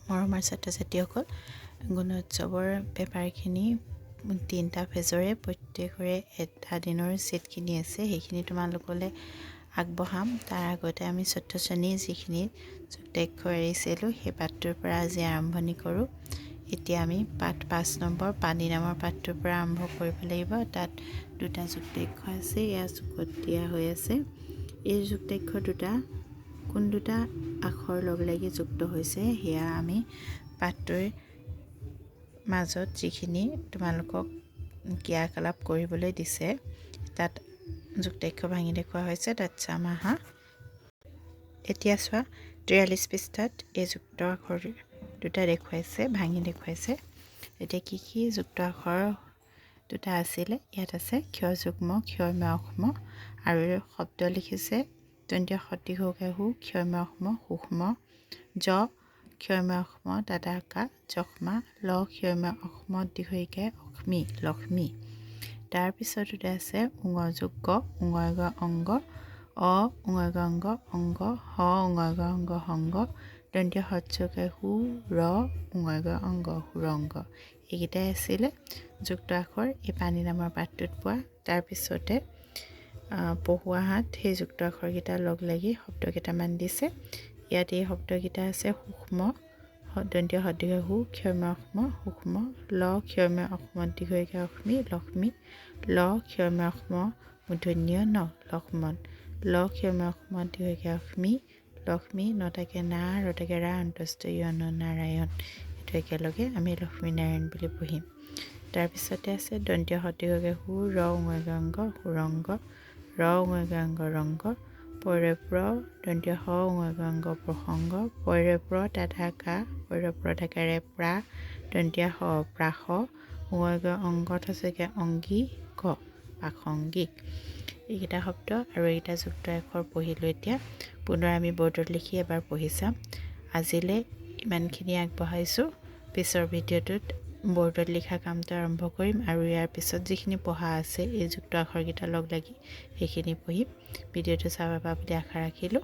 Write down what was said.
মৰমৰ ছাত্ৰ ছাত্ৰীসকল, গুণোৎসৱৰ পেপাৰখিনি 3টা পেজৰে প্ৰত্যেকৰে এটা দিনৰ ছিটখিনি আছে, সেইখিনি তোমালোকলৈ আগবঢ়াম। তাৰ আগতে আমি চতুৰ্থ শ্ৰেণীৰ যিখিনি যুক্তাক্ষৰ এৰিছিলোঁ সেই পাঠটোৰ পৰা আজি আৰম্ভণি কৰোঁ। এতিয়া আমি পাঠ 5 নম্বৰ পানী নামৰ পাঠটোৰ পৰা আৰম্ভ কৰিব লাগিব। তাত 2টা যুক্তাক্ষৰ আছে, এয়া চুকত দিয়া হৈ আছে। এই যুক্তাক্ষৰ কোন দুটা আখৰ লগ লাগি যুক্ত হৈছে সেয়া আমি পাঠটোৰ মাজত যিখিনি তোমালোকক ক্ৰিয়াকলাপ কৰিবলৈ দিছে তাত যুক্তাক্ষৰ ভাঙি দেখুওৱা হৈছে। তাত চাম আহা। এতিয়া চোৱা 43 পৃষ্ঠাত এই যুক্ত আখৰ 2টা দেখুৱাইছে, ভাঙি দেখুৱাইছে। এতিয়া কি যুক্ত আখৰ 2টা আছিলে, ইয়াত আছে ক্ষয় যুগ্ম ক্ষয়ময় অসম, আৰু শব্দ লিখিছে দন্তীয় সদীৰ্ঘ হু ক্ষয়ময় অসম সূক্ষ্ম, জ ক্ষয়ময় অসম দাদাকা যক্ষ্মা, ল ক্ষয়ময় অসম দীৰ্ঘিকায় অক্ষ্মী লক্ষ্মী। তাৰপিছতে আছে উঙযোগ্য উঙয়গ অংগ, অ উঙয়গ অংগ অংগ, হ উঙয়গ অংগ সংগ, দন্তীয় হস্যকে হু ৰ উঙয়গ অংগ সুৰংগ। এইকেইটাই আছিলে যুক্ত আখৰ এই পানী নামৰ পাঠটোত পোৱা। তাৰপিছতে পঢ়ুৱা হাত সেই যুক্ত আখৰকেইটা লগ লাগি শব্দ কেইটামান দিছে। ইয়াত এই শব্দকেইটা আছে সূক্ষ্ম দন্তীয় সদীৰ্ঘ হু ক্ষয়ময় অসম সূক্ষ্ম, ল ক্ষয়ময় অসম দীৰ্ঘিকায় অক্ষ্মী লক্ষ্মী, ল ক্ষয়ময় অসম মূৰ্ধন্য ন লক্ষ্মণ, ল ক্ষয়ময় অসম দীৰ্ঘিকায় অক্ষ্মী লক্ষ্মী, নটাকে না ৰটাকে ৰা অন্তস্থ ন নাৰায়ণ। এইটো একেলগে আমি লক্ষ্মীনাৰায়ণ বুলি পঢ়িম। তাৰপিছতে আছে দন্তীয় সদীৰ্ঘ হু ৰ উঙয়গ অংগ সুৰংগ, ৰ উঙয়গ অংগ ৰংগ, পৈৰপ্ৰ দন্তীয় হ উঙয়গ অংগ প্ৰসংগ, পৈৰপ্ৰ দাধাকা পৈৰপ্ৰ ঢাকাৰে প্ৰা দন্তীয় হ প্ৰাস, উঙয়গ অংগ থচকে অংগী ক প্ৰাসংগিক। এইকেইটা শব্দ আৰু এইকেইটা যুক্ত আখৰ পঢ়িলোঁ। এতিয়া পুনৰ আমি বৰ্ডত লিখি এবাৰ পঢ়ি চাম। আজিলৈ ইমানখিনি আগবঢ়াইছোঁ। পিছৰ ভিডিঅ'টোত বৰ্ডত লিখা কামটো আৰম্ভ কৰিম, আৰু ইয়াৰ পিছত যিখিনি পঢ়া আছে এই যুক্ত আখৰকেইটা লগ লাগি সেইখিনি পঢ়িম। ভিডিঅ'টো চাব পাবা বুলি আশা ৰাখিলোঁ।